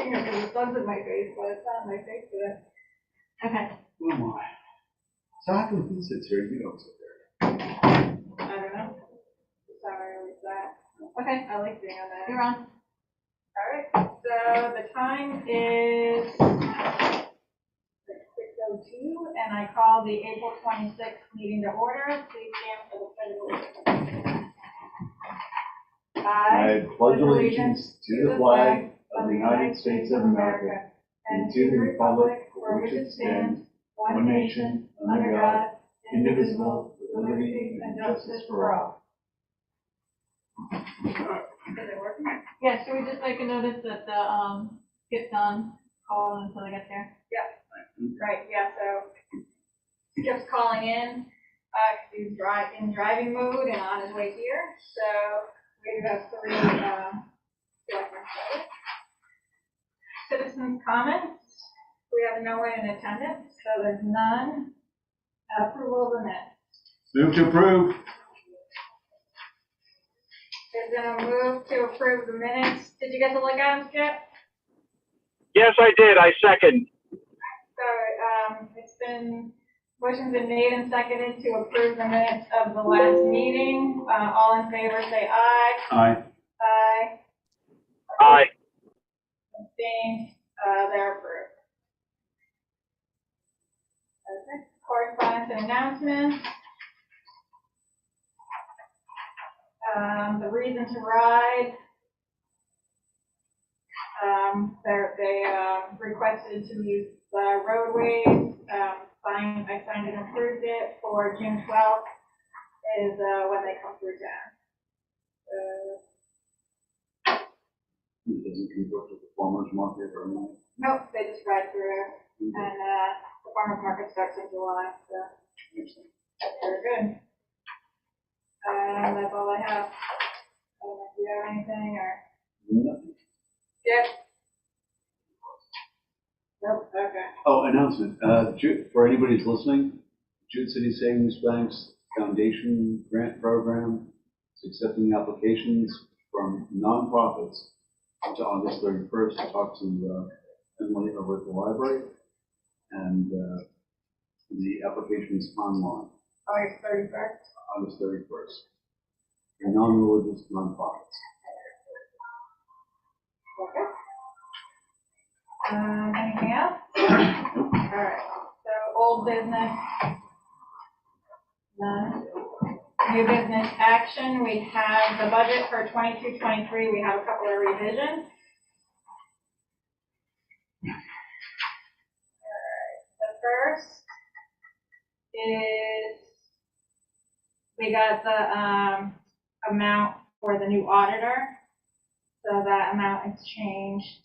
touching it because the sun's in my face, but it's not in my face today. Okay. Oh my. So how come he sits here and you don't sit there? I don't know. Sorry, I was that. Okay, I like being on that. You're on. All right, so the time is 6:02, and I call the April 26th meeting to order. Please stand for the pledge of allegiance. I pledge allegiance to the flag of the United States of America and to the republic for which it stands, one nation, under God, indivisible, with liberty and justice for all. Is it working? Yeah, should we just make a notice that the, skip's on call until they get there? Right, yeah, so just calling in, he's in driving mode and on his way here, so we have three, selectmen present. Citizens' comments, we have no one in attendance, so there's none. Approval of the minutes. Move to approve. There's been a move to approve the minutes. Did you get to look at them, Skip? Yes, I did. I second. So, motion's been made and seconded to approve the minutes of the last meeting. All in favor, say aye. Aye. Aye. Aye. Abstained, they're approved. Okay, correspondence and announcements. The reason to ride, they requested to use the roadways. I signed and approved it for June 12th is when they come through town. It doesn't conflict with the farmer's market or anything? Nope, they just ride through, and the farmer's market starts in July, so that's very good. That's all I have. I don't know if you have anything or. Nothing. Yes. Nope. Okay. Oh, announcement. For anybody who's listening, Jute City Savings Bank's Foundation Grant Program is accepting applications from nonprofits up to August 31st. I talked to Emily over at the library, and the application is online. August 31st. August 31st. For non-religious nonprofits. Okay. Anything else? All right. So old business. None. New business action. We have the budget for 22-23. We have a couple of revisions. All right. The first is we got the amount for the new auditor. So that amount has changed.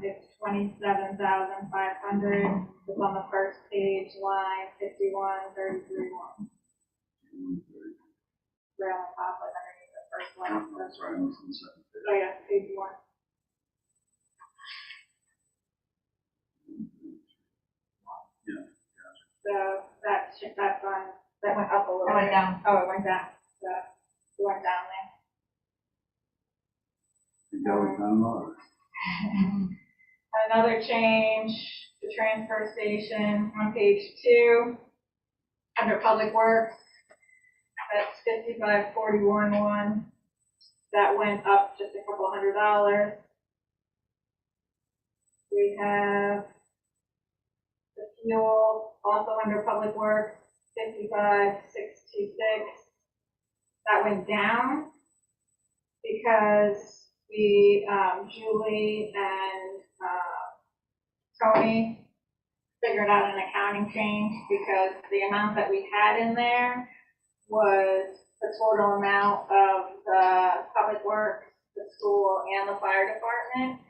It's $27,500. It's on the first page, line 51-33-1. Right on top, like underneath the first line. That's right. On the second page. Oh yeah, page 1. Yeah. So that's on. That went up a little. It went bit. down. Oh, it went down. So it went down there. You got it done, or? Another change, the transfer station on page 2, under Public Works, that's 5541.1. That went up just a couple $100. We have the fuel, also under Public Works, 55,626. That went down because Julie and Tony figured out an accounting change because the amount that we had in there was the total amount of the Public Works, the school, and the fire department.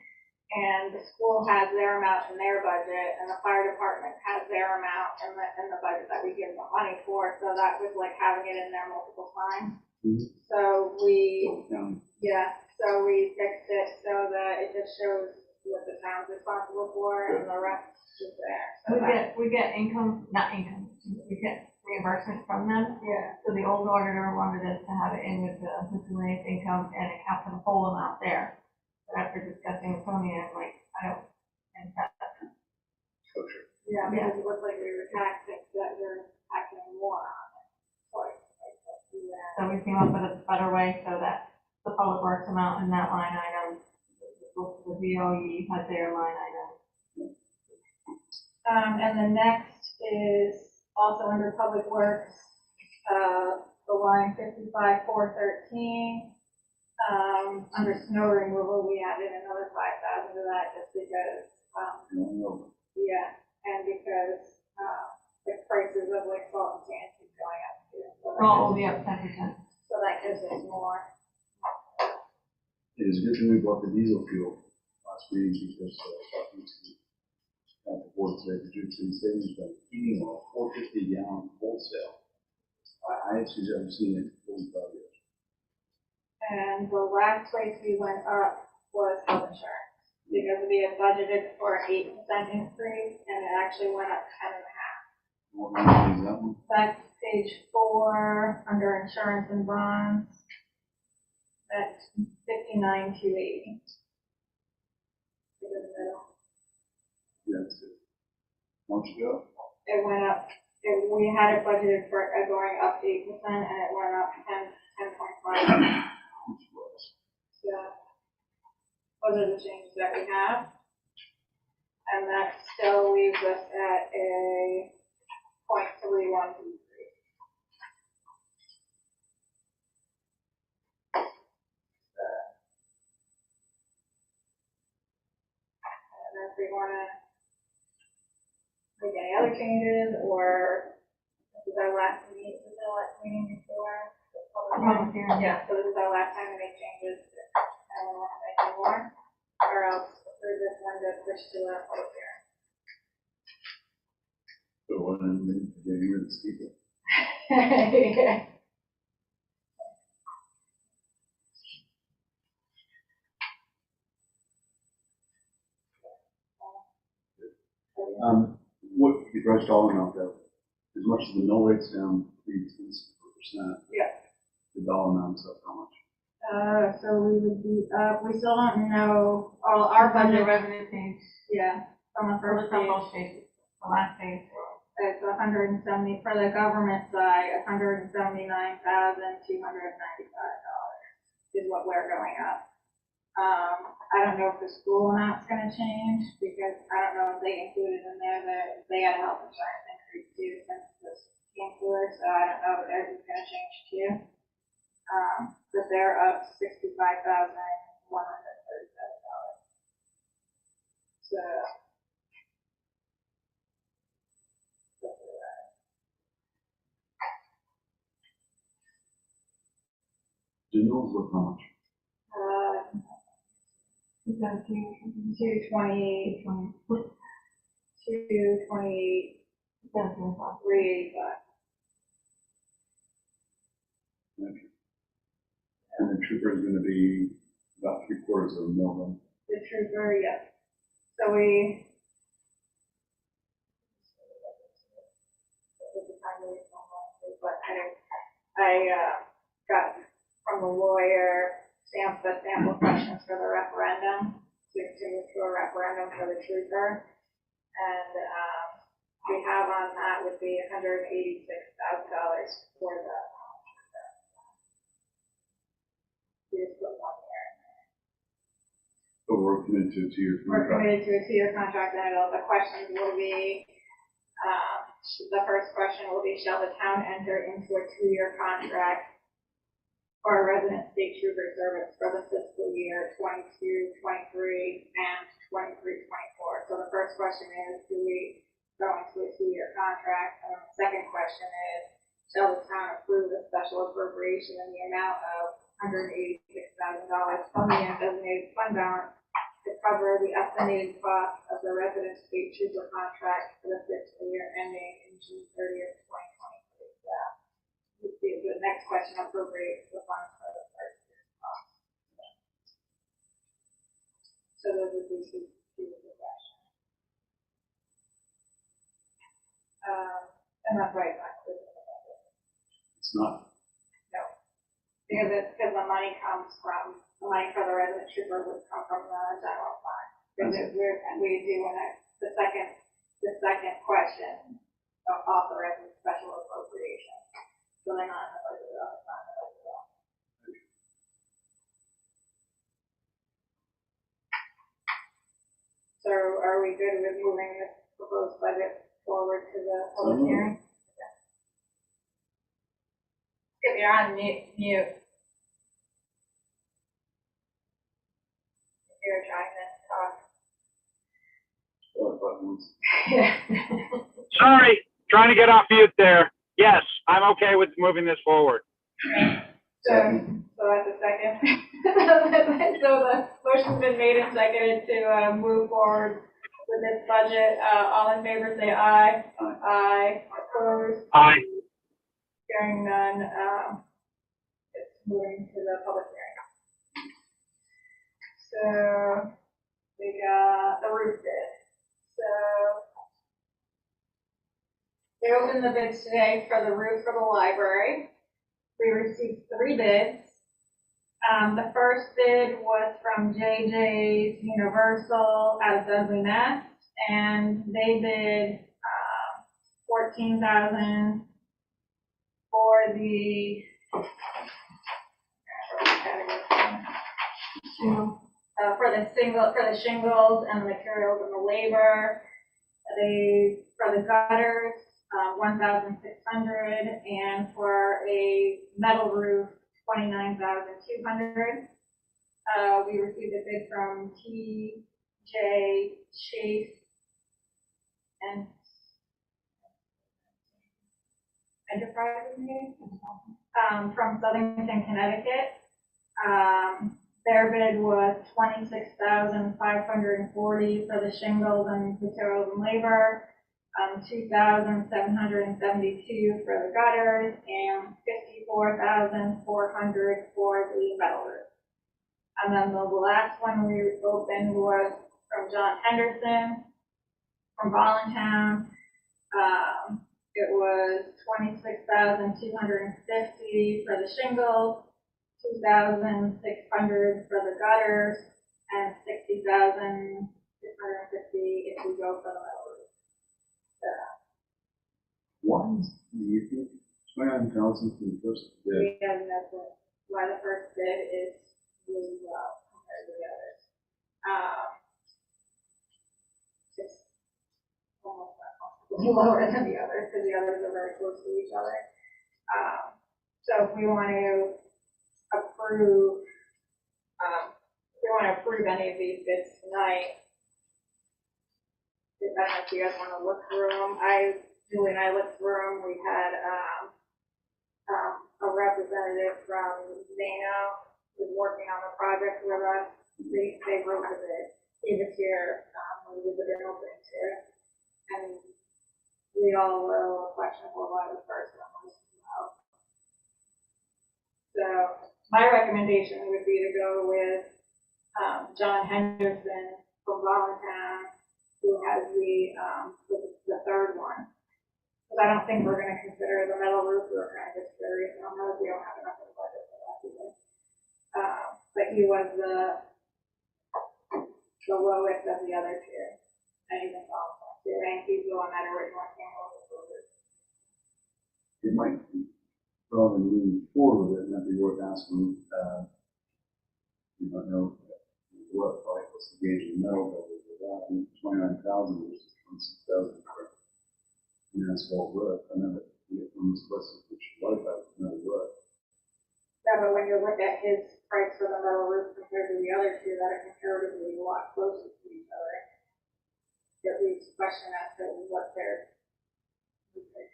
And the school has their amount in their budget, and the fire department has their amount in the budget that we give them money for. So that was like having it in there multiple times. Mm-hmm. So so we fixed it so that it just shows what the town's responsible for, and the rest is there. So we get we get reimbursement from them. Yeah. So the old auditor wanted us to have it in with the miscellaneous income and account for the whole amount there. But after discussing with Tony, I'm like, I Yeah, because it looked like we were taxing, that we're taxing more on it. Twice, like, let's do that. So we came up with a better way so that the public works amount in that line item, the VOE had their line item. And the next is also under Public Works, the line 55,413. Under snow removal, we added another 5,000 to that just because, yeah, and because, the prices of like salt and sand keep going up too. So that Well, gives- only up 10%. So that gives us more. It is good that we bought the diesel fuel last meeting because, talking to, at the board today, the June City Savings Bank, heating oil, 450 gallon wholesale. I actually haven't seen it in 45 years. And the last place we went up was health insurance, because we had budgeted for an 8% increase, and it actually went up 10.5. What line is that one? That's page 4, under insurance and bonds. That's 59,280. In the middle. Yeah, that's it. Months ago? It went up, we had it budgeted for it going up 8%, and it went up 10.5. So, those are the changes that we have. And that still leaves us at a 0.31 decrease. And if we wanna make any other changes, or this is our last meeting, before the public hearing. Yeah, so this is our last time to make changes, and we won't make any more, or else approve this one to push to a public hearing. So what I'm getting rid of the steeple. Yeah. What, you brushed all amount though, as much as the mill rate's down 3% Yeah. the dollar amount's up how much? So we would be, we still don't know, all our Under budget, revenue page, yeah, from the or first the page. both pages, the last page. It's 170, for the government side, $179,295 is what we're going up. I don't know if the school amount's gonna change, because I don't know if they included in there that they had a health insurance increase too, since this came through, so I don't know if theirs is gonna change too. But they're up $65,137. So. Generals look how much? 228, 385. Okay. And the trooper is gonna be about 3/4 of a mil then. The trooper, yes. So we. But I got from the lawyer the sample questions for the referendum, to move to a referendum for the trooper. And, we have on that would be $186,000 for the. We just put 1 year. But we're committed to a 2-year We're contract. committed to a 2-year contract, and the questions will be, the first question will be, shall the town enter into a 2-year contract for a resident state trooper service for the fiscal year 22-23 and 23-24? So the first question is, do we go into a 2-year contract? And the second question is, shall the town approve a special appropriation in the amount of $186,000 from the undesignated fund balance to cover the estimated cost of the resident state trooper contract for the fiscal year ending in June 30th, 2023. So the next question appropriates the funds for the first year's cost. So those would be two of the questions. And that's right, not included in the budget. It's not. Because the money comes from, the money for the resident trooper would come from the general fund. Because we do, when the the second question of authorizing special appropriation. So they're not in the budget at all, it's not in the budget at all. So are we good with moving this proposed budget forward to the public moved. hearing? Skip, you're on mute. You're trying to talk. Buttons. Yeah. Sorry, trying to get off mute there. Yes, I'm okay with moving this forward. So that's a second. So the motion's been made and seconded to move forward with this budget. All in favor, say aye. Aye. Aye. Opposed? Aye. Hearing none, it's moving to the public hearing. So we got the roof bid. So we opened the bids today for the roof for the library. We received 3 bids. The first bid was from JJ's Universal out of Dudley Nest, and they bid $14,000 for the for the shingles and the materials and the labor. For the gutters, 1,600, and for a metal roof, 29,200. We received a bid from TJ Chase and Enterprises, maybe? From Southington, Connecticut. Their bid was $26,540 for the shingles and materials and labor, $2,772 for the gutters, and $54,400 for the metal roof. And then the last one we opened was from John Henderson from Voluntown. It was $26,250 for the shingles, $2,600 for the gutters, and $60,650 if we go for the metal roof. What? You think 29,000 for the first bid? Yeah, and that's why the first bid is really low compared to the others. It's almost lower than the others because the others are very close to each other. So if we want to approve, any of these bids tonight, I don't know if you guys want to look through them. Julie and I looked through them. We had a representative from Zano who was working on the project with us. They wrote the bid. He was here when we visited opening too. And we all were a little questionable why the first one was out. So my recommendation would be to go with John Henderson from Voluntown, who has the third one. Because I don't think we're going to consider the metal roof. We're kind of just curious on those. We don't have enough of a budget for that either. But he was the lowest of the other two. And he's in Voluntown too. And he's the one that originally came over with it. It might be, rather than moving forward with it, it might be worth asking, you don't know what, like, what's the gauge of metal that was without, 29,000 versus 26,000 for an asphalt roof. I know that you get from this question, which like that with metal roof. Yeah, but when you look at his price for the metal roof compared to the other two that are comparatively a lot closer to each other, it leaves question as to what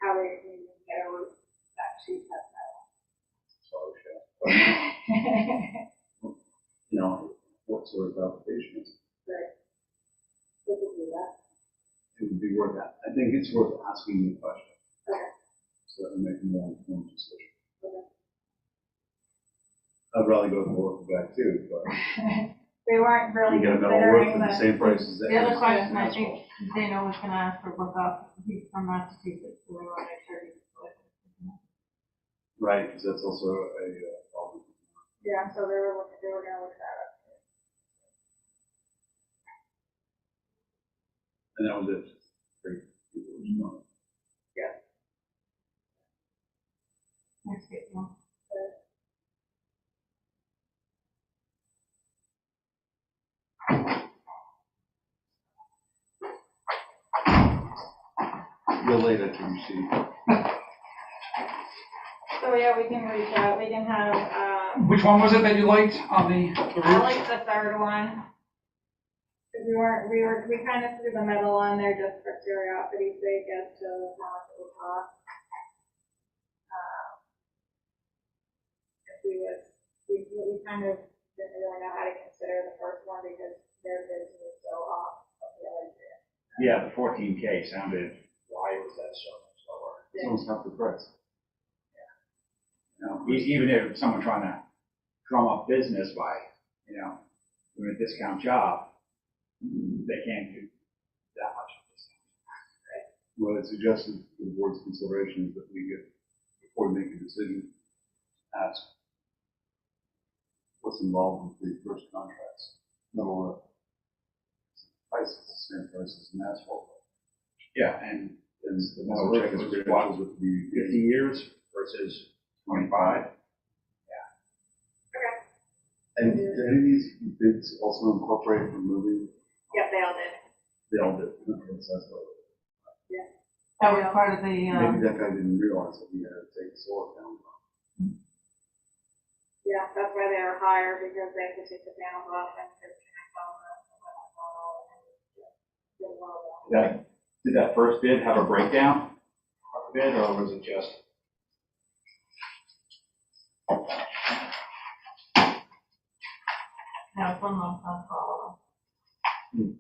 how they can even get a roof that cheap as metal. So, you know, what sort of application is it? Right. We could do that. It would be worth that. I think it's worth asking the question. Okay. So that we make a more informed decision. Okay. I'd rather go with the local guy too, but We weren't really you get a metal roof considering for the same price as that. The other question, I asphalt. think Dana was gonna ask for look up, he's from Massachusetts, so we wanna make sure he's. Right, because that's also a problem. Yeah, so they were gonna look that up. And that was it. great people respond. Next week, yeah. You're late, I think, Steve. So yeah, we can reach out, we can have, Which one was it that you liked on the I roof? like the third one. Cause we kind of threw the metal on there just for curiosity's sake as to how much it would cost. If we kind of didn't really know how to consider the first one because their bids were so off of the other two. Yeah, the 14K sounded, why was that so much lower? It's almost half the price. You know, even if someone trying to drum up business by, doing a discount job, they can't do that much of this. What I suggested to the board's consideration is that we get, before we make a decision, ask what's involved with the first contracts. No, price is the same price as an asphalt. Yeah, and And the metal check roof is was credentials with the 50 years versus 25. And do any of these bids also incorporate removing? Yep, they all did. They all did. Okay, so that's what. That was part of the, Maybe that guy didn't realize that he had to take solar down. Yeah, that's why they are higher because they could take the panels off and could connect all the. Did that first bid have a breakdown of the bid, or was it just? yeah, it's 1 month on for all of them.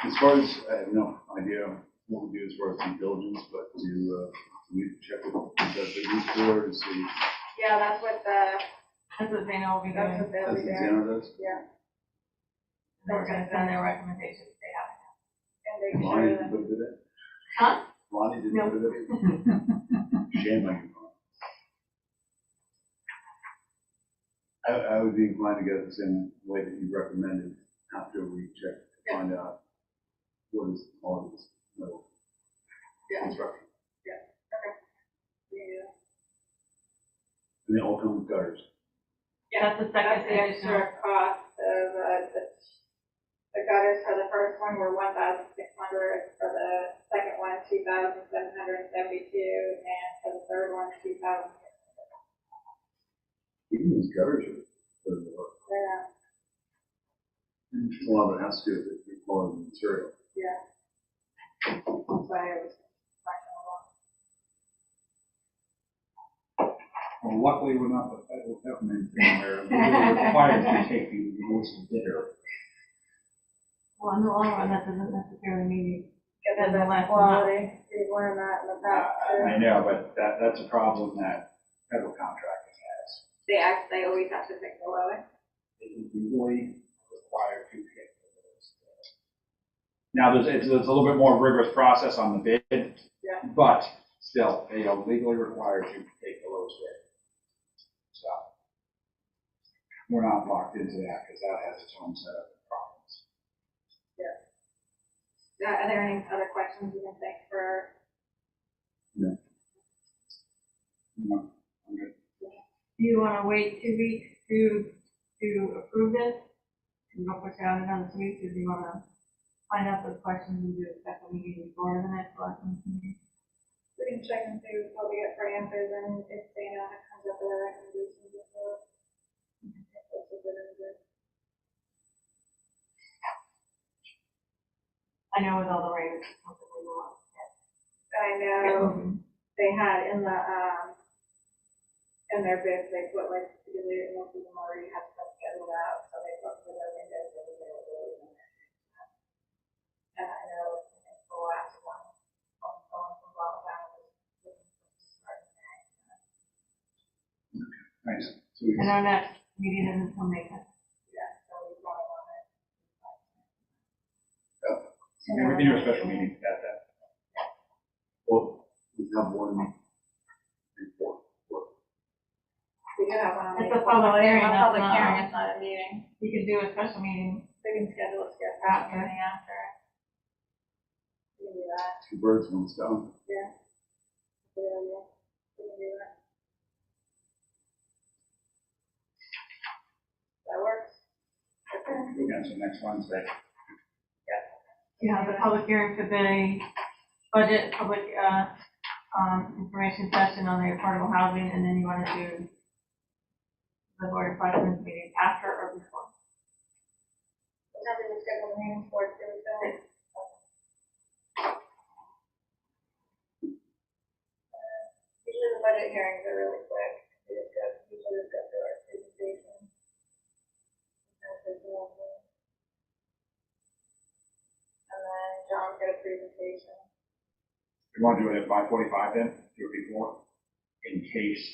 As far as, I have no idea what we do as far as due diligence, but we check with the business board to see, Yeah, that's what That's what they know will be that's doing. what they'll as be the doing. Xana does. Yeah, They're gonna send their recommendations, they have. and make Lonnie sure didn't that, put it in. Huh? Lonnie didn't No. put it in. Shame on you. I would be inclined to get it the same way that you recommended after we check to find out what is all of this metal construction. yeah. And they all come with gutters. Yeah, That's the that's second the additional. extra cost of, the gutters for the first one were 1,600, for the second one, 2,772, and for the third one, 2,000. Even these gutters are good work. Yeah, And a lot of it has to do with the quality of the material. yeah. That's why I was questionable. Well, luckily, we're not the federal government where we're required to take the lowest bidder. Well, in the long run, that doesn't necessarily mean Get the best quality, we've learned that in the past too. I know, but that's a problem that federal contracting has. They always have to pick the lowest. It is legally required to pick the lowest bidder. Now, it's a little bit more rigorous process on the bid. Yeah. But still, they are legally required to take the lowest bid. So we're not locked into that because that has its own set of problems. Are there any other questions you can think for? No, I'm good. Do you wanna wait 2 weeks to approve this? And go push it out another 2 weeks, or do you wanna find out those questions and do a special meeting before the next election meeting? We can check and see what we get for answers and if Dana comes up with a recommendation before. I know with all the rain, it's something we want to I get know moving. they had in their bids, they put like, most of them already have stuff scheduled out, so they put for their windows and availability in there. And I know the last one, someone from Alabama was looking to start in May. Nice. So we And our next meeting isn't until May 10th. Yeah, so we probably want it. can do a special meeting at that. Well, we have one report. We do have one. It's a public hearing, A that's public not- hearing, it's not a meeting. You can do a special meeting. We can schedule a skip After. meeting after. We can do that, Two birds, one stone. yeah. Good idea. We can do that. That works. Okay. We'll get to next Wednesday. You have the public hearing for the budget, public, information session on the affordable housing, and then you want to do the board of selectmen's meeting after or before. What time do we schedule the meeting for, Tuesday? Usually the budget hearings are really quick. We just usually just go through our presentation. And then John get a presentation. You want to do it at 5:45 then, do it before, in case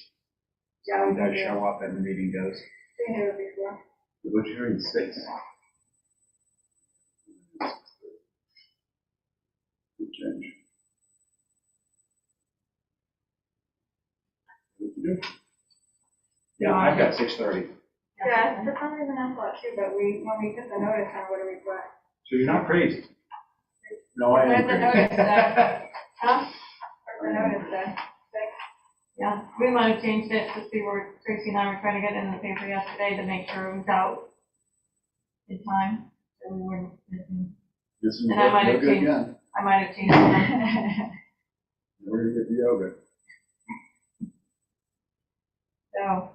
Yeah, we someone can does do it. show up and the meeting goes. We can do it before. The budget hearing is 6. Good change. What you do? Yeah, I've got 6:30. Yeah, for some reason I thought too, but when we get the notice, then what do we put? So you're not crazy? No, I Where's am the crazy. notice then? Huh? Where's the notice then? Yeah, we might have changed it to see where Tracy and I were trying to get it in the paper yesterday to make sure it was out in time, so we weren't missing. This is And I might have yoga changed- again. I might have changed it. We're gonna get the yoga. So.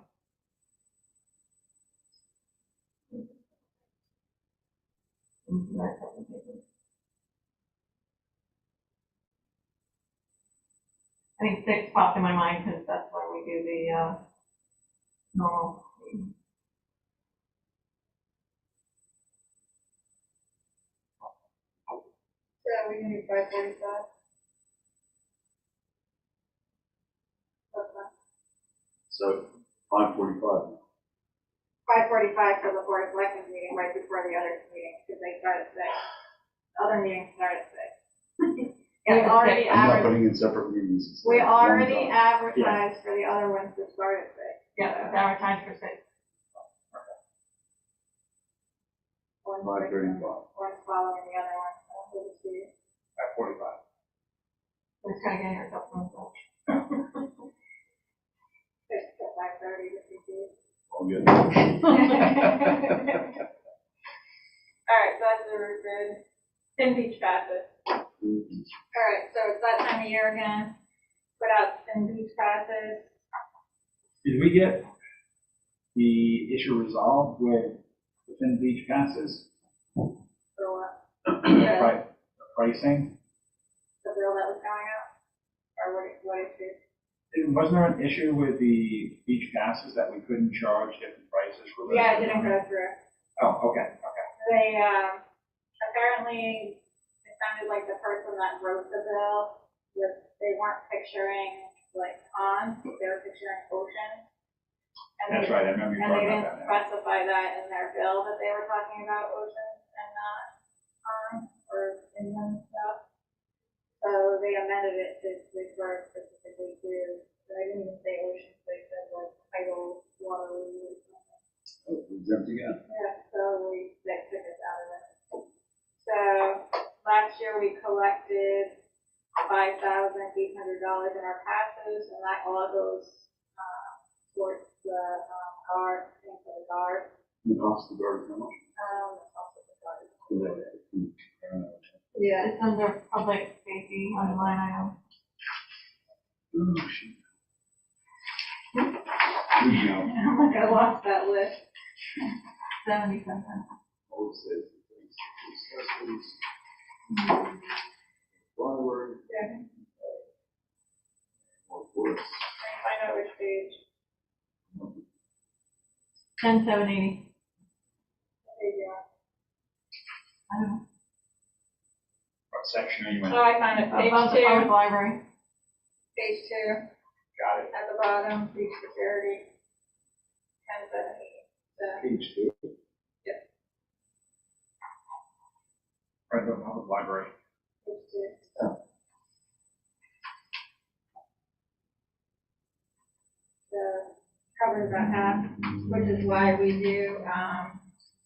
I think 6 popped in my mind because that's when we do the, normal. meeting. So we can do 5:45. What's that? So 5:45. 5:45 for the board of selectmen's meeting, right before the other meetings, because they start at 6. Other meetings start at 6. We Yeah, already six. I'm not advertised, putting in separate meetings. It's we like already one time. advertised for the other ones to start at 6. Yeah, it's advertised for 6. One's 5:35. One's following the other one, so we'll just do. At 45. We're just kind of getting ourselves on the 6 to 5:30, just in case. All good. All right, so that's the roof bid. Thin beach passes. Mhm. All right, so it's that time of year again. Put out thin beach passes. Did we get the issue resolved with the Finn Beach passes? For what? The pricing? The bill that was going out? Or what issue? Wasn't there an issue with the beach passes that we couldn't charge different prices for? Yeah, it didn't go through. Oh, okay. They, apparently, it sounded like the person that wrote the bill, they weren't picturing, like, ponds, they were picturing oceans. And That's they- right, I remember you And they talking didn't about that now. specify that in their bill, that they were talking about oceans and not ponds or inland stuff. So they amended it to refer specifically to, I didn't even say oceans, they said like tidal water or something. Oh, exempt again. Yeah, so they took us out of it. So last year we collected $5,800 in our passes, and that all goes, towards the, guard, thing for the guard. The cost of the guard, how much? Also the guard. Yeah, it's under public safety on the line item. Oh, shit. Good job. I'm like, I lost that list. 70 something. All the safety things. Accessories. Library. Yeah. Or worse. Find out which page. 10780. There you go. I don't know. What section are you in? Oh, I found it, page Above the public 2, library. page 2, at Got it. the bottom, beach security. 1070. Page 2. Right, the public library. Page 2. So, covers about half, which is why we do,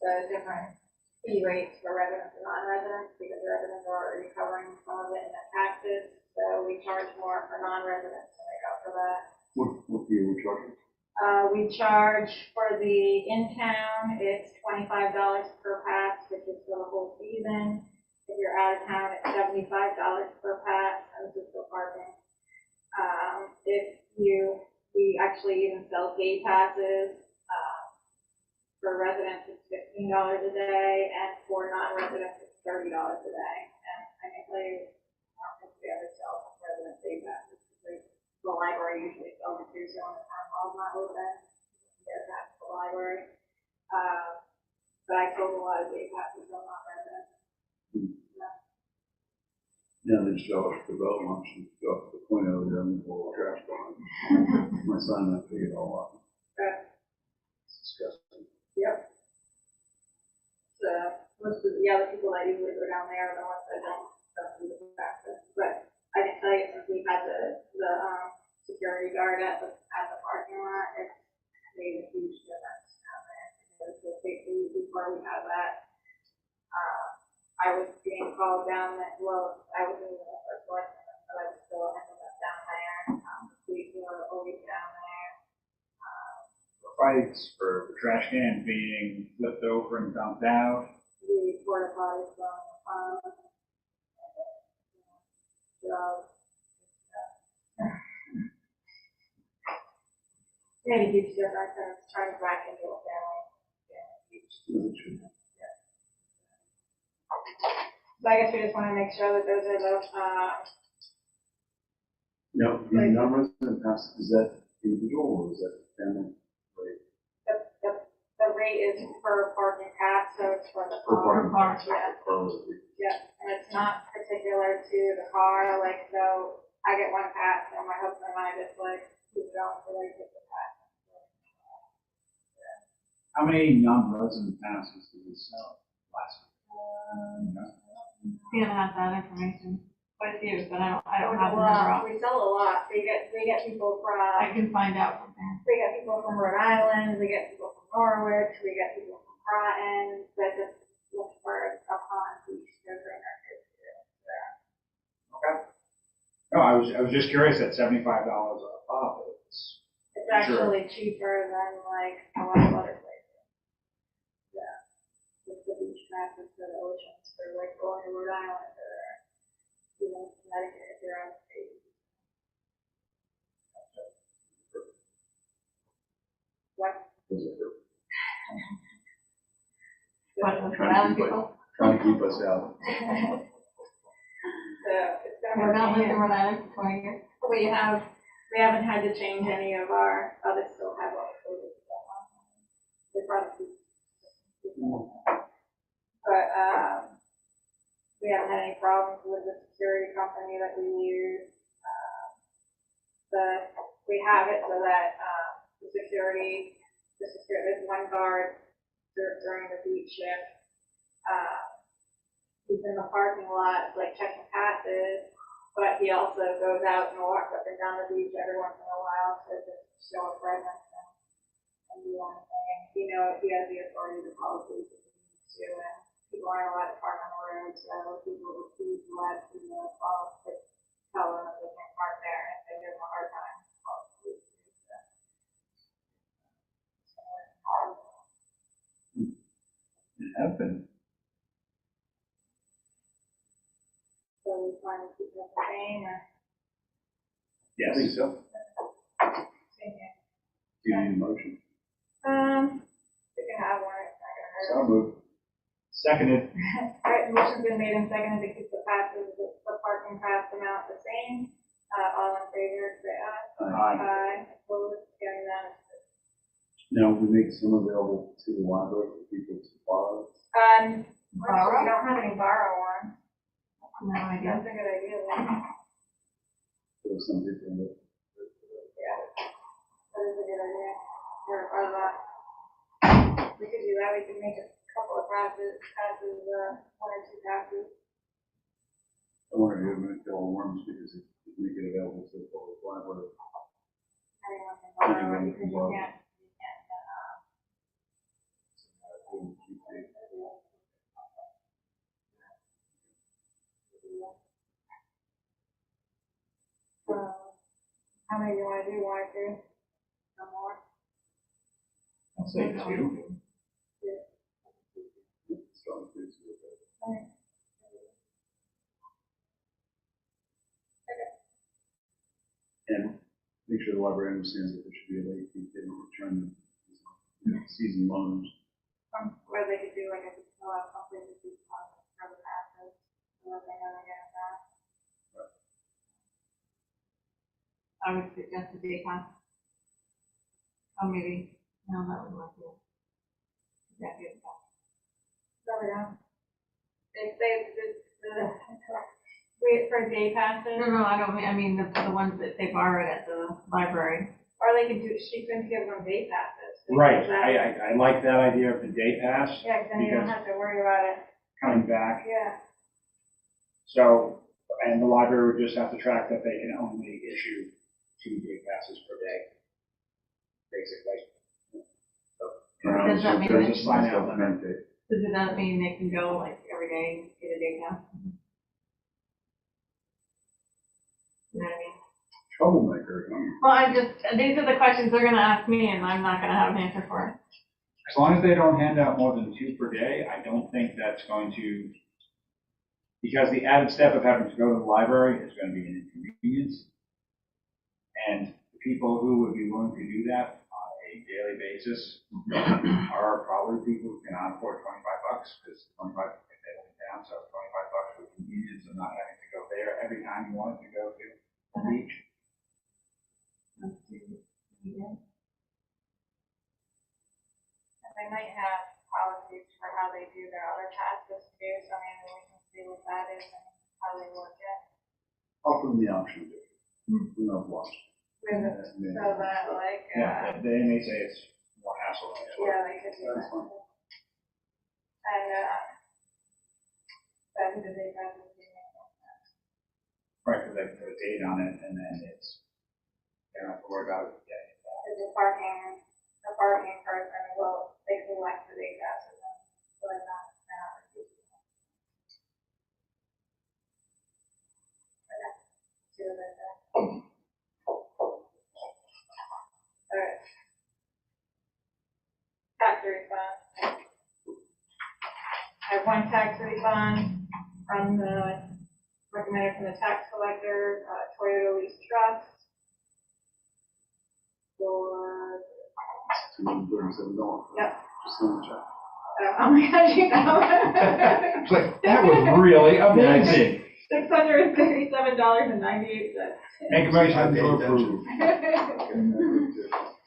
the different fee rates for residents and non-residents, because residents are already covering some of it in their taxes, so we charge more for non-residents to make up for that. What fee are we charging? We charge for the in-town, it's $25 per pass, which is for the whole season. If you're out of town, it's $75 per pass, and this is for parking. We actually even sell day passes. For residents, it's $15 a day, and for non-residents, it's $30 a day. And I can tell you, I don't think we ever sell resident day passes. The library usually sells it too, so when the town hall's not open, you get that to the library. But I sold a lot of day passes on non-residents. Yeah, they just show up the boat launch and go up to the point over there and pull the trash behind. My son and I pick it all up. It's disgusting. Yep. So most of the other people that usually go down there are the ones that don't do the practice. But I can tell you, since we've had the security guard at the parking lot, it's made a huge difference down there. Because before we had that, I was being called down that, well, I was in the first license, but I was still ended up down there. The police were always down there. Fights for the trash can being flipped over and dumped out. The porta potties from, drugs. Made a huge difference, and it's turned back into a family. So I guess we just want to make sure that those are the, Now, the non-resident pass, is that individual or is that family rate? the rate is per parking pass, so it's for the Per car. parking Yeah, Per- yeah, and it's not particular to the car, like, so I get one pass, and my husband and I just like, keep it on for like, get the pass. How many non-resident passes did we sell last week? You know? We haven't had that information, quite a few, but I don't have the Well, number off. we sell a lot, we get people I from, can find out from there. we get people from Rhode Island, we get people from Norwich, we get people from Groton, that just look for a pond beach to bring our kids to. Okay. No, I was just curious at $75 a pop. It's Actually cheaper than like a lot of other places. Yeah. With the beach passes for the oceans, for like going to Rhode Island or even Connecticut if you're out of state. What? Those are her. But So the Trying to Island keep people, Trying to keep us out. it's gonna we're not be, living in Rhode Island for 20 years. we haven't had to change any of our, others still have all the COVID stuff on. They probably. But, we haven't had any problems with the security company that we use. We have it so that, there's one guard during the beach shift. He's in the parking lot, like checking passes, but he also goes out and walks up and down the beach every once in a while to just show a presence and do anything. He has the authority to call the police if he needs to, and people aren't allowed to park on the road, so people refuse to let the call to tell them that they can't park there, and if they give them a hard time, call the police. It have been. So we find to keep it the same, or I think so. same here. Do you need a motion? We can have one, it's not gonna hurt. So moved. seconded. All right, motion's been made and seconded to keep the passes, the parking pass amount the same. All in favor, say aye. Aye. Opposed, carrying that. Now, we make some available to the library for people to borrow. We don't have any borrow ones. No idea. That's a good idea, though. There are some people that. Yeah. That is a good idea. Or, we could do that, we could make a couple of passes, one or two passes. I wonder if you're going to fill worms because if you make it available to the public library. Anyone can borrow it, because you can't, How many do you wanna do, one or two? No more? I'll say two. Strong feelings with it. Okay. And make sure the library understands that there should be a late fee, they don't return season loans. Where they could do like a, fill out something to do for the passes, so that they know they're getting that. I would suggest a day pass. Oh, maybe, no, that would work, yeah. Yeah, good. There we go. Wait for day passes, No, I don't mean, I mean, the ones that they borrowed at the library. or they could do, she can give them day passes. Right, because that- I like that idea of the day pass Yeah, 'cause then you don't because- have to worry about it, coming back. yeah. So, and the library would just have to track that they can only issue 2 day passes per day, basically. Does that mean There's that- a sign out limit. So does that mean they can go like every day and get a day pass? You know what I mean? Troublemaker, huh? Well, these are the questions they're gonna ask me and I'm not gonna have an answer for it. As long as they don't hand out more than 2 per day, I don't think that's going to, because the added step of having to go to the library is going to be an inconvenience. And the people who would be willing to do that on a daily basis are probably people who cannot afford $25, because 25 if they live in town, so $25 for the convenience of not having to go there every time you wanted to go to the beach. And they might have policies for how they do their other passes too, so maybe we can see what that is and how they work it. Offer them the option to, who knows what. With it, so that like, Yeah, they may say it's more hassle. yeah, they could do That's that. fine. And, that's the day passes. Right, because they can put a date on it, and then it's, they don't have to worry about it getting it back. The parking person will, they collect the day passes and they're not refusing them. Okay, see what they say. Alright. Tax refund. I have one tax refund from recommended from the tax collector, Toyota Lease Trust. For, $237. Yep. Just send a check. oh my gosh, you know. It's like, that was really amazing. $637.98. Make a motion to approve.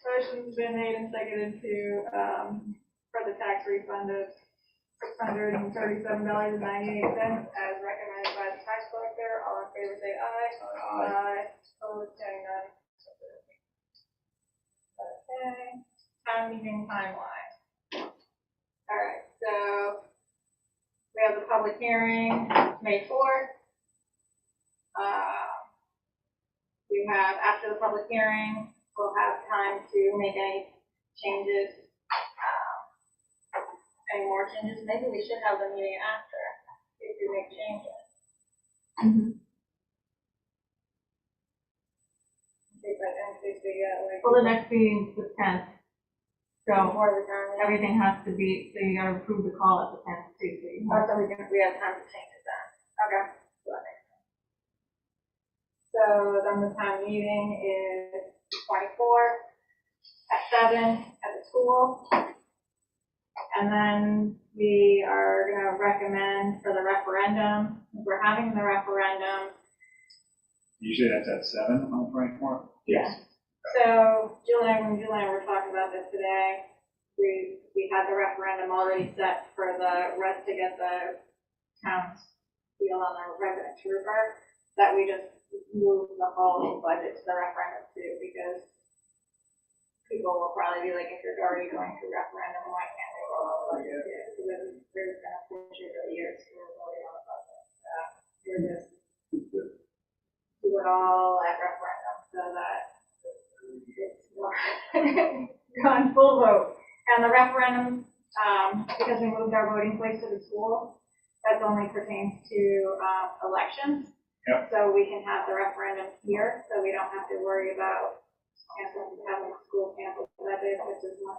Motion's been made and seconded to, for the tax refund of $637.98 as recommended by the tax collector. All in favor say aye. Aye. Opposed, hearing none. Okay, town meeting timeline. All right, so we have the public hearing, May 4th. We have, after the public hearing, we'll have time to make any changes, any more changes. Maybe we should have the meeting after, if we make changes. In case we get like. Well, the next meeting's the 10th. So Before the time. everything has to be, so you gotta approve the call at the 10th too, so you Oh, so we have time to change it then. Okay. So that makes sense. So then the town meeting is 24th at 7 at the school. And then we are gonna recommend for the referendum, we're having the referendum. Usually that's at 7 on the 24th? Yes. So when Julie and I were talking about this today, we had the referendum already set for the to get the town's deal on the resident trooper, that we just moved the whole budget to the referendum too, because people will probably be like, if you're already going through referendum, why can't we roll on the budget too? Because we're just gonna push it for years to voting on the budget. We're just do it all at referendum so that it's gone full vote. And the referendum, because we moved our voting place to the school, that only pertains to elections. Yep. So we can have the referendum here, so we don't have to worry about having a school cancel that day, which is my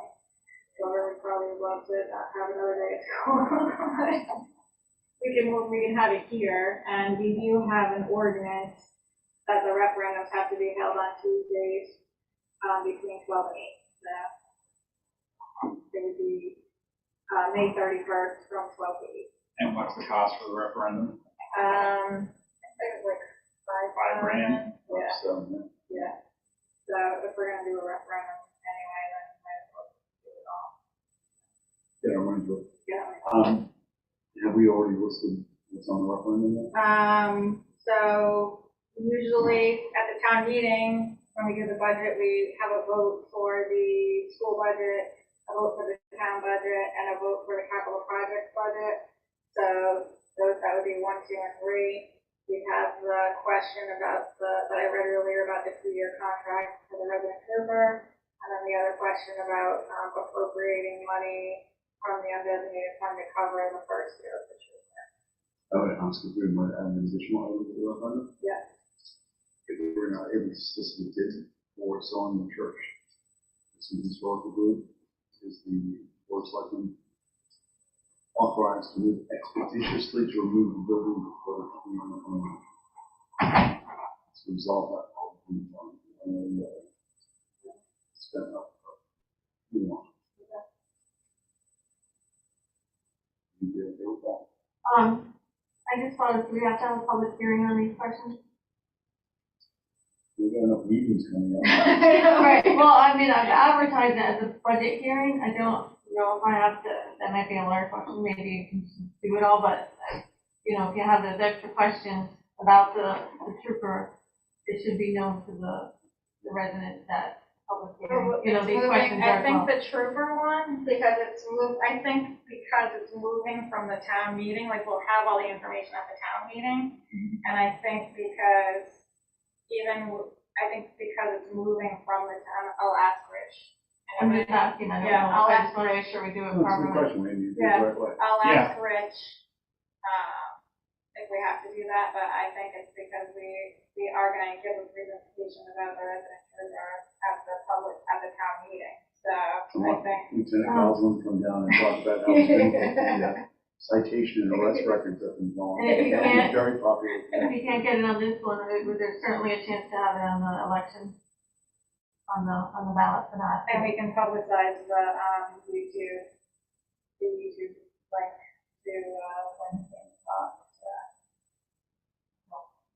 daughter would probably love to not have another day at school. We can have it here, and we do have an ordinance that the referendums have to be held on Tuesdays, between 12 and 8. So it would be, May 31st from 12 to 8. And what's the cost for the referendum? I think it's like $5 grand? Yeah, So, yeah. So if we're gonna do a referendum anyway, then we might as well do it all. get our money's worth. Yeah. Have we already listed what's on the referendum yet? So usually at the town meeting, when we do the budget, we have a vote for the school budget, a vote for the town budget, and a vote for the capital projects budget. So that would be 1, 2, and 3. We have the question about that I read earlier about the 2-year contract for the resident trooper, and then the other question about appropriating money from the undesignated fund to cover the first year of the trooper. I would ask if we might add an additional item to the referendum. Yeah. If we're not able to facilitate for selling the church. It's an historical group, is the board of selectmen authorized to move expeditiously to remove the building before the community. To resolve that problem, spend up. You know. You do it with that. I just wanted, do we have to have a public hearing on these questions? We've got enough meetings coming up. Right, well, I mean, I've advertised it as a budget hearing, I don't know if I have to, that might be a large question, maybe you can do it all, but, you know, if you have those extra questions about the trooper, it should be known to the residents that public hearing, you know, these questions are. I think the trooper one, because it's moving from the town meeting, like we'll have all the information at the town meeting. And I think because it's moving from the town, I'll ask Rich. I'm just asking, I don't Yeah, know, I'll I ask just wanna make sure we do it That's a good properly. question, maybe you do Yeah. it the right way. I'll Yeah. ask Rich, if we have to do that, but I think it's because we are gonna give a presentation about the resident trooper at the town meeting. So I think. Lieutenant Goslin come down and talk about how the citation and arrest records have been going. And if you can't- Very popular. If you can't get it on this one, there's certainly a chance to have it on the election, on the ballot for that. And we can publicize the YouTube link to Wednesday talk.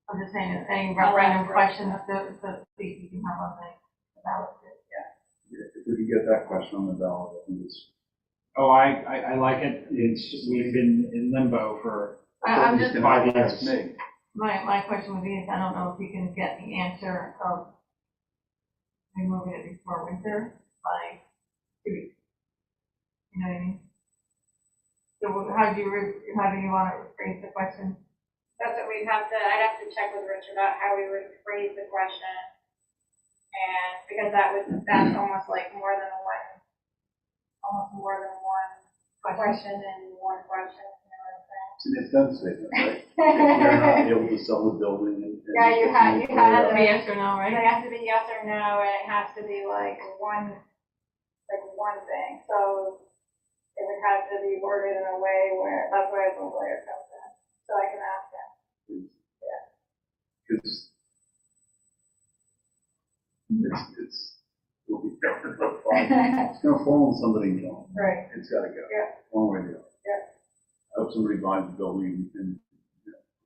I'm just saying, if any I'll random ask questions, so see if you can have on the ballot. If we could get that question on the ballot, I think it's. Oh, I like it. We've been in limbo for I'm just, It's 5 gonna years. ask me. my question would be, is I don't know if you can get the answer of removing it before winter by 2 weeks. You know what I mean? So how do you want to phrase the question? That's what I'd have to check with Rich about how we would phrase the question. And because that's almost like more than one question in one question, you know what I'm saying? It's an if then statement, right? If we're not able to sell the building and. Yeah, you have It has to to be yes or no, It right? has to be yes or no, and it has to be like one thing. So it would have to be worded in a way where, that's where the lawyer comes in. So I can ask him. Because it'll be different, but fine. It's gonna fall on somebody's own. Right. It's gotta go. Yeah. One way or the other. Yeah. I hope somebody buys the building and,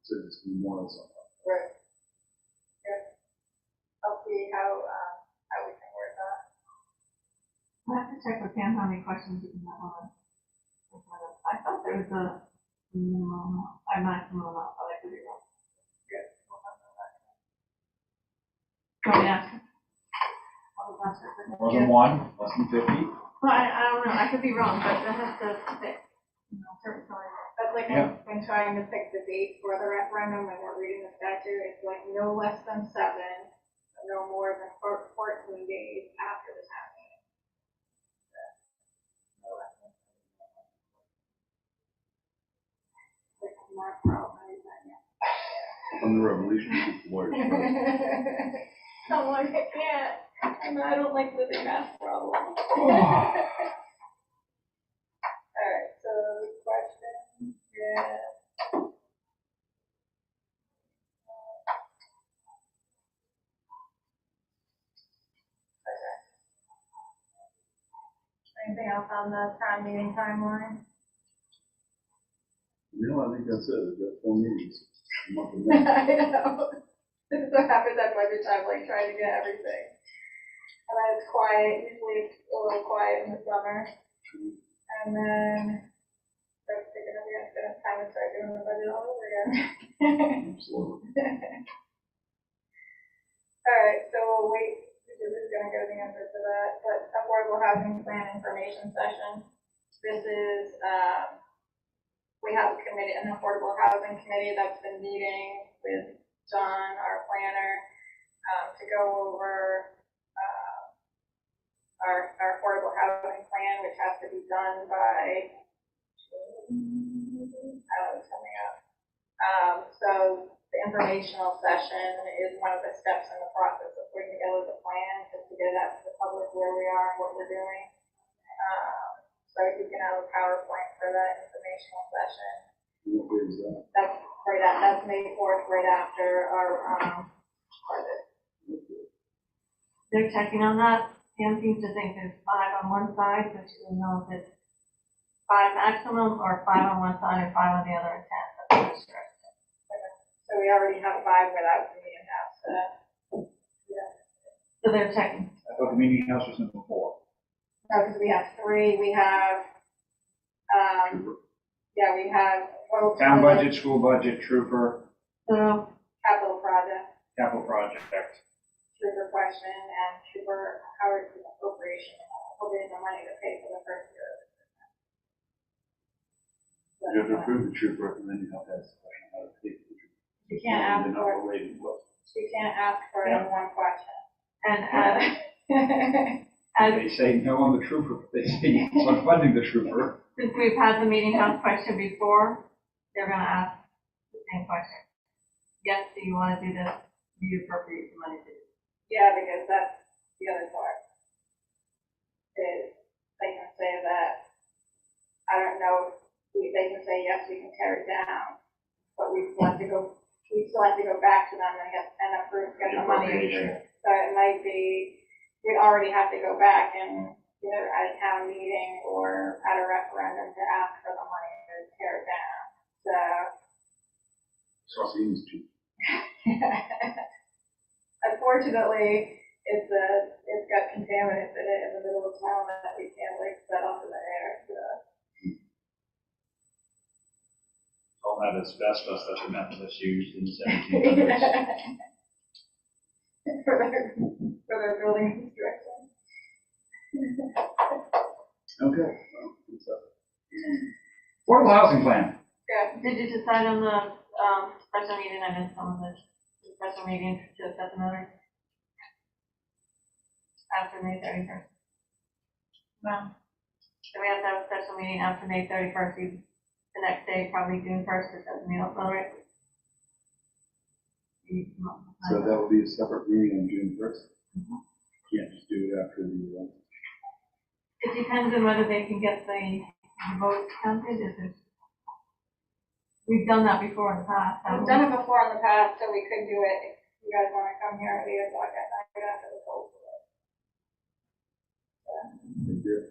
says it's memorial something. Right. Yeah. I'll see how we can word that. I have to check with Pam how many questions you can have on. I thought there was a minimum, I might have known that, but I could be wrong. Go ahead and ask her. I'll ask her. More than one, less than 50. Well, I don't know, I could be wrong, but that has to fit, you know, certain times. That's like Yeah. when trying to pick the date for the referendum and we're reading the statute, it's like no less than 7, no more than 14 days after the town meeting. No less than 7. Like, not problem, yeah. From the Revolution War. I'm like, I can't. I don't like living math problems. Oh. Alright, so the question is. Anything else on the town meeting timeline? No, I think that's it. We've got 4 meetings. A month and a half. I know. This is what happens at budget time, like trying to get everything. And then it's quiet, usually it's a little quiet in the summer. And then, that's picking up again, then it's time to start doing the budget all over again. Absolutely. Alright, so we'll wait, because this is gonna go the answer to that, but affordable housing plan information session. This is, we have a committee, an affordable housing committee that's been meeting with John, our planner, to go over, our affordable housing plan, which has to be done by, it's coming up. So the informational session is one of the steps in the process of putting together the plan, just to get out to the public where we are and what we're doing. So you can have a PowerPoint for that informational session. What day is that? That's May 4th, right after our, budget. They're checking on that. Pam seems to think there's 5 on one side, so she doesn't know if it's 5 maximum or 5 on one side and 5 on the other and 10. That's what she's sure. So we already have 5 without the meeting house, So they're checking. I thought the meeting house was number 4. no, because we have 3, we have, we have. Town budget, school budget, trooper, So Capital project, capital project. trooper question, and trooper, Howard appropriation, hoping the money to pay for the first year. You have to approve the trooper, and then you have to ask the question how to pay for the trooper. You can't ask They're for not it, related, but you can't ask for it in one question. and They say no on the trooper, they say yes on funding the trooper. since we've had the meeting house question before, they're gonna ask the same question. Yes, do you wanna do this? Do you appropriate the money to do? Yeah, because that's the other part. Is they can say that, I don't know, they can say, yes, we can tear it down, but we still have to go back to them and get the money Appropriation. approved. So it might be, we already have to go back and either at a town meeting or at a referendum to ask for the money to tear it down. So seems cheap. unfortunately, it's got contaminants in it in the middle of town that we can't set off in the air, so. All that asbestos that the Methodists used in the 1700s. For their building construction. Okay. Well, what's up? Affordable housing plan. Yeah, Did you decide on the, special meeting? I missed some of the special meeting to set another after May 31st. No. So we have to have a special meeting after May 31st, the next day, probably June 1st, it doesn't mean it's all right. So that will be a separate meeting on June 1st? Mhm. Can't just do it after the, It depends on whether they can get the votes counted, we've done that before in the past. we've done it before in the past, so we could do it if you guys wanna come here at 8 o'clock at night after the poll. big deal.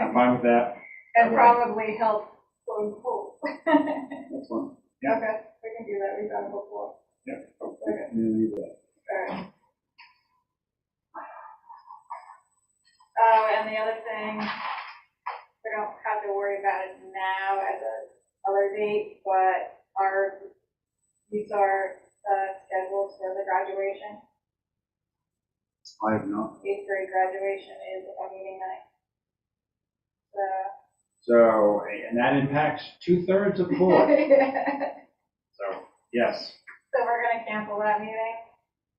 I'm fine with that. And probably help close the poll. That's fine. Yeah. Okay, we can do that, we've done it before. Yep. Okay. You need that. Alright. Oh, and the other thing, we don't have to worry about it now as a other date, but these are, schedules for the graduation. I have not. 8th grade graduation is a meeting night. So, and that impacts 2/3 of the board. So, yes. So we're gonna cancel that meeting,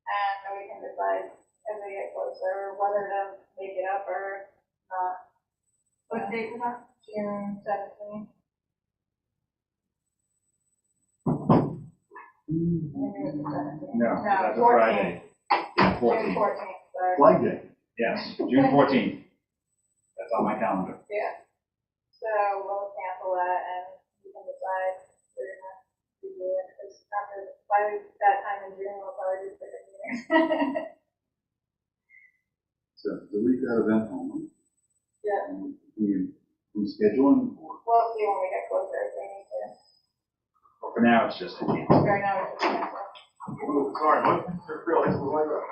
and then we can decide as we get closer whether to make it up or not. What date was that? June 17th. No, that's a Friday. Yeah, June 14th. 14th, sorry. Flag Day. Yes, June 14th. That's on my calendar. Yeah. So we'll cancel that and you can decide if you're gonna do it, because after, by that time in June, we'll probably do bigger meetings. So delete that event only. Yeah, Can you rescheduling or? we'll see when we get closer if we need to. But for now, it's just a cancel. Right now, it's just cancel. Sorry, what? I realized it was like that.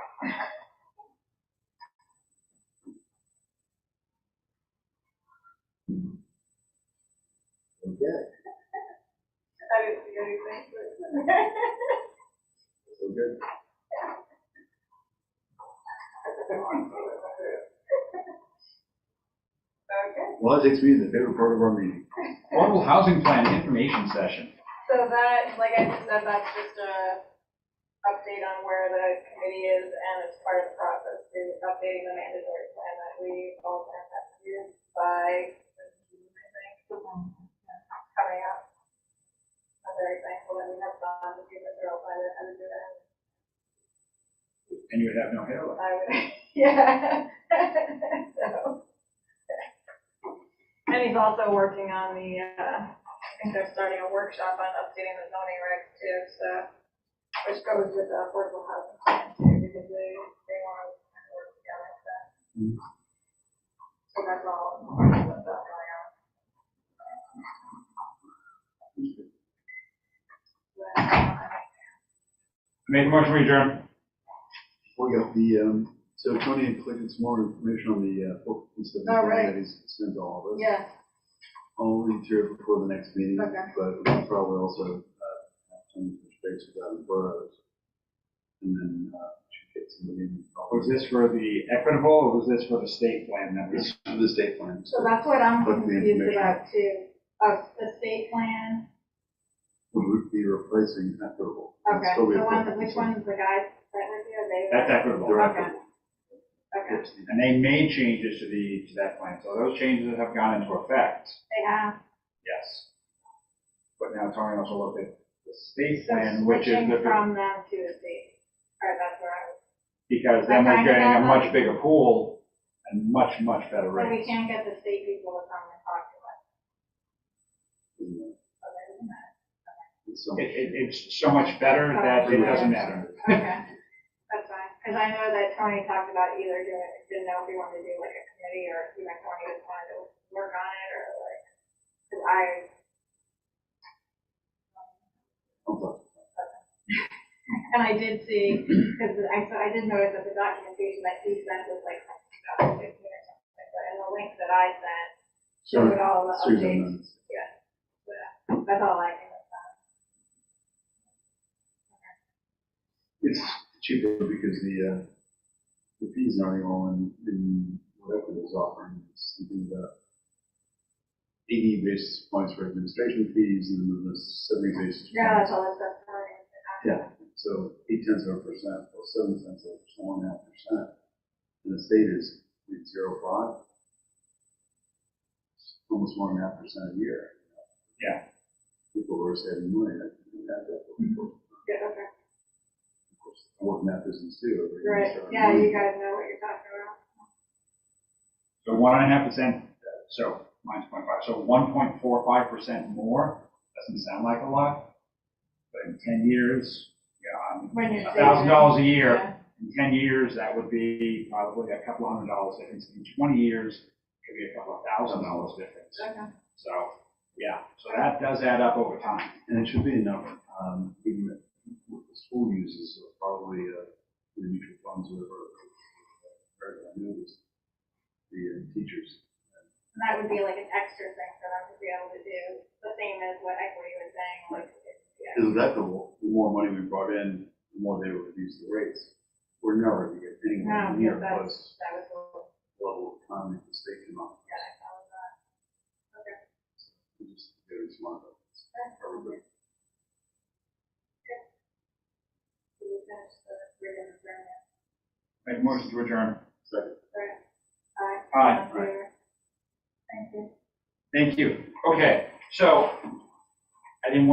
Okay, I didn't see anything, but. so good. Okay. Well, that takes me to the favorite part of our meeting. Affordable housing plan information session. So that, like I just said, that's just a update on where the committee is, and it's part of the process to updating the mandatory plan that we all have to do by, I think, coming up. I'm very thankful that we have Don to do the girl by the how to do that. And you would have no hair left. I would, yeah. So. And he's also working on the, I think they're starting a workshop on updating the zoning regs too, so, which goes with the affordable housing plan too, because they want to kind of work together with that. So that's all what's going on. Make a motion, we adjourn. We got the, so Tony had collected some more information on the, book piece of the Oh, right. that he's sent to all of us. Yeah, I'll read through it before the next meeting. Okay. But we can probably also, have some touch base with the boroughs. And then, should get somebody in. Was this for the equitable, or was this for the state plan that This was? for the state plan. so that's what I'm Look at the confused information. about too. The state plan, We would be replacing equitable. It'd okay, still be the a one, book which piece of- one's the guy that with you, David? That's equitable. They're Okay. equitable. Okay, Yes. And they made changes to that plan, so those changes have gone into effect, they have. yes. But now Tony also looked at the state So plan, which is switching the, from them to the state. Alright, that's where I was. because then we're I kinda getting a got much that. bigger pool and much, much better But we rates. can't get the state people to come and talk to us. Isn't it? So that doesn't matter. It's so It's so much better that it doesn't matter. Okay, that's fine. Cause I know that Tony talked about either doing, didn't know if he wanted to do like a committee or even Tony just wanted to work on it or like, cause and I did see, because I did notice that the documentation that he sent was like 2015 or something, but in the link that I sent showed all the updates. Yeah, that's all I can. It's cheaper because the fees aren't all in whatever is offering. It's something about 80 basis points for administration fees and then the 70 basis points. Yeah, that's all that stuff. Yeah, so 0.8% plus 7 cents, 1.5%. And the state is 0.05, almost 1.5% a year. Yeah. People who are saving money, that adds up. Yeah, okay. Of course, I work in that business too. Right, yeah, you guys know what you're talking about. So 1.5%, so minus 0.5, so 1.45% more, doesn't sound like a lot, but in 10 years, When you're $1,000 a year, Yeah. in 10 years, that would be probably a couple $100 difference. In 20 years, it could be a couple of $1,000 difference. Okay. So, yeah, so that does add up over time. And it should be enough, even what the school uses, so probably, the mutual funds or regular annuities, the teachers. And that would be like an extra thing for them to be able to do, the same as what equity was saying, like, yeah. Because equitable, the more money we brought in, the more they would reduce the rates. We're never going to get anywhere No, near because plus that was the, level of economy the state can offer. yeah, I found that. Okay. We're just very smart about this. Everybody. So we finished the reading of the Make a motion to adjourn. Second. Aye. Aye. All in favor? Thank you. Thank you. Okay, so I didn't want